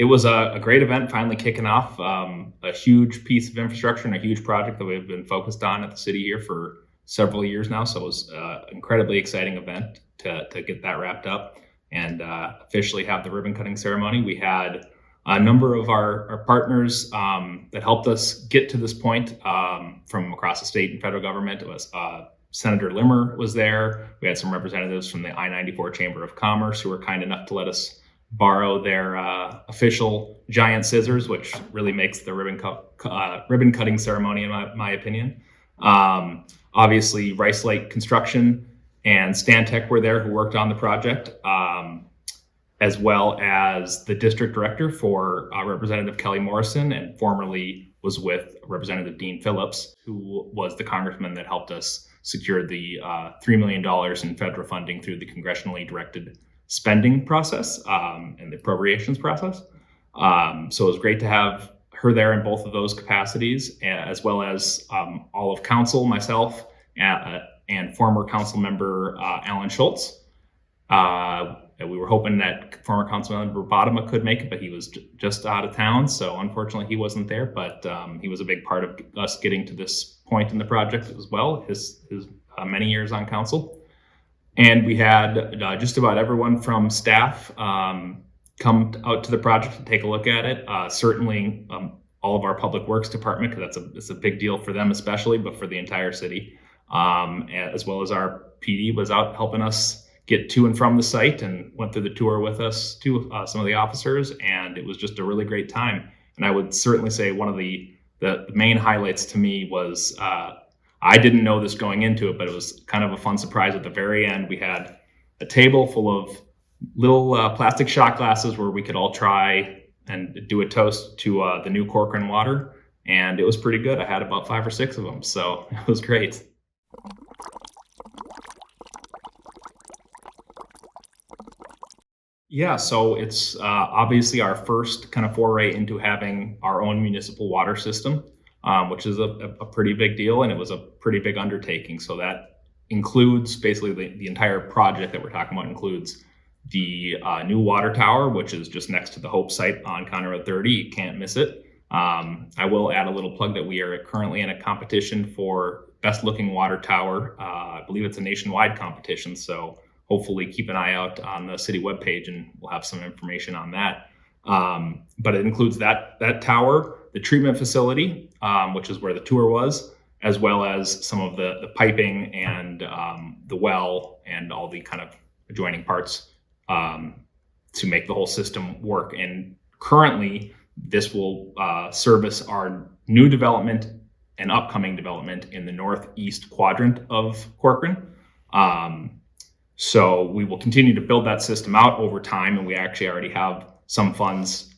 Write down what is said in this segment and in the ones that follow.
It was a great event, finally kicking off a huge piece of infrastructure and a huge project that we've been focused on at the city here for several years now. So it was an incredibly exciting event to get that wrapped up and officially have the ribbon cutting ceremony. We had a number of our partners that helped us get to this point from across the state and federal government. It was Senator Limmer was there. We had some representatives from the I-94 Chamber of Commerce who were kind enough to let us borrow their official giant scissors, which really makes the ribbon cutting ceremony, in my opinion. Obviously, Rice Lake Construction and Stantec were there, who worked on the project, as well as the district director for Representative Kelly Morrison, and formerly was with Representative Dean Phillips, who was the congressman that helped us secure the $3 million in federal funding through the congressionally directed spending process and the appropriations process. So it was great to have her there in both of those capacities, as well as all of council, myself, and former council member Alan Schultz. We were hoping that former council member Bodema could make it, but he was just out of town. So unfortunately he wasn't there, but he was a big part of us getting to this point in the project as well, his many years on council. And we had just about everyone from staff come out to the project to take a look at it. Certainly all of our public works department, because it's a big deal for them especially, but for the entire city, as well as our PD was out helping us get to and from the site and went through the tour with us to some of the officers. And it was just a really great time. And I would certainly say one of the main highlights to me was I didn't know this going into it, but it was kind of a fun surprise at the very end. We had a table full of little plastic shot glasses where we could all try and do a toast to the new Corcoran water. And it was pretty good. I had about 5 or 6 of them, so it was great. Yeah, so it's obviously our first kind of foray into having our own municipal water system, which is a pretty big deal, and it was a pretty big undertaking. So that includes basically the entire project that we're talking about includes the new water tower, which is just next to the Hope site on County Road 30. You can't miss it. I will add a little plug that we are currently in a competition for best looking water tower. I believe it's a nationwide competition, so hopefully keep an eye out on the city webpage and we'll have some information on that. But it includes that tower, the treatment facility, which is where the tour was, as well as some of the piping and the well and all the kind of adjoining parts to make the whole system work. And currently, this will service our new development and upcoming development in the northeast quadrant of Corcoran. So we will continue to build that system out over time, and we actually already have some funds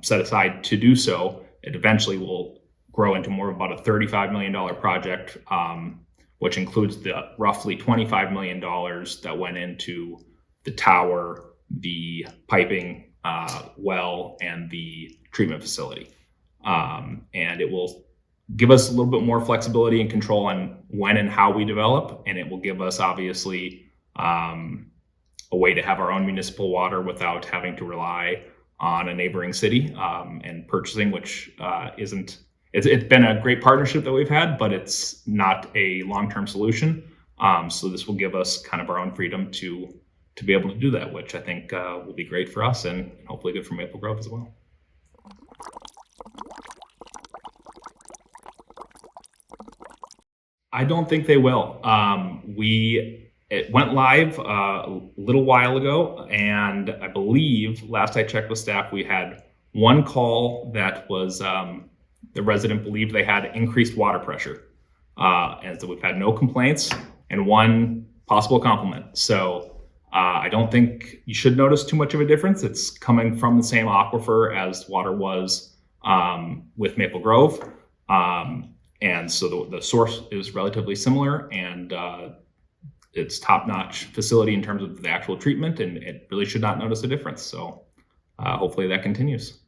set aside to do so. It eventually will grow into more of about a $35 million project, which includes the roughly $25 million that went into the tower, the piping, well, and the treatment facility. And it will give us a little bit more flexibility and control on when and how we develop, and it will give us obviously a way to have our own municipal water without having to rely on a neighboring city and purchasing, which it's been a great partnership that we've had, but it's not a long-term solution. So this will give us kind of our own freedom to be able to do that, which I think will be great for us and hopefully good for Maple Grove as well. I don't think they will. It went live a little while ago, and I believe last I checked with staff, we had one call that was the resident believed they had increased water pressure. And so we've had no complaints and one possible compliment. So I don't think you should notice too much of a difference. It's coming from the same aquifer as water was with Maple Grove. And so the source is relatively similar, and it's top-notch facility in terms of the actual treatment, and it really should not notice a difference. So hopefully that continues.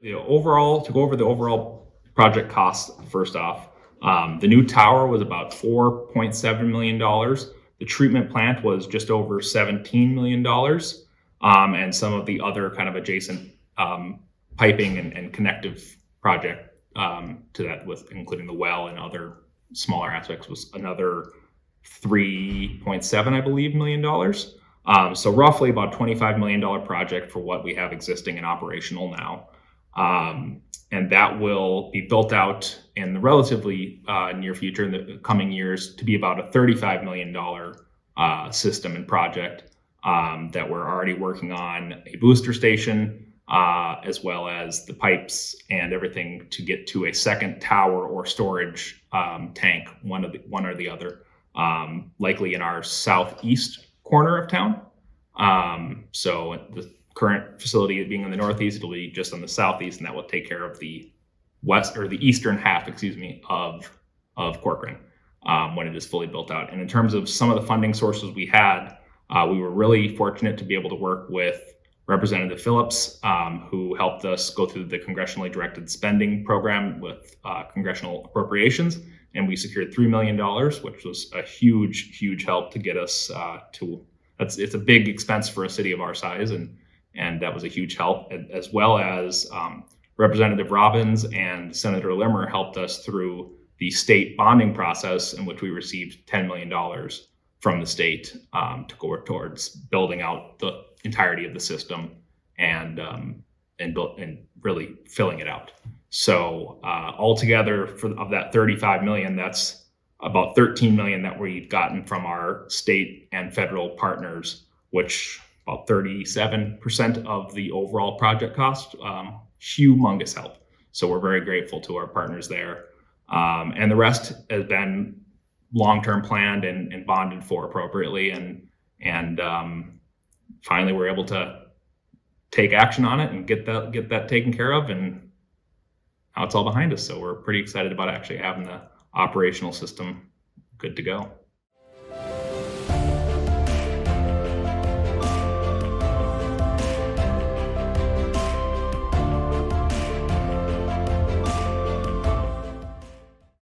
To go over the overall project costs, first off, the new tower was about $4.7 million. The treatment plant was just over $17 million. And some of the other kind of adjacent piping and connective project to that, with including the well and other smaller aspects, was another 3.7, I believe, $million. So roughly about $25 million project for what we have existing and operational now. And that will be built out in the relatively near future, in the coming years, to be about a $35 million system and project that we're already working on a booster station, as well as the pipes and everything to get to a second tower or storage tank, one or the other, likely in our southeast corner of town. So the current facility being in the northeast, it'll be just on the southeast, and that will take care of the west, or the eastern half, of Corcoran when it is fully built out. And in terms of some of the funding sources we had, we were really fortunate to be able to work with Representative Phillips, who helped us go through the congressionally directed spending program with congressional appropriations, and we secured $3 million, which was a huge help to get us to. It's a big expense for a city of our size, and that was a huge help, as well as Representative Robbins and Senator Limmer helped us through the state bonding process, in which we received $10 million from the state to go towards building out the entirety of the system and really filling it out. So altogether, of that $35 million, that's about $13 million that we've gotten from our state and federal partners, which about 37% of the overall project cost. Humongous help. So we're very grateful to our partners there. And the rest has been long-term planned and bonded for appropriately. And finally, we're able to take action on it and get that taken care of. And now it's all behind us. So we're pretty excited about actually having the operational system good to go.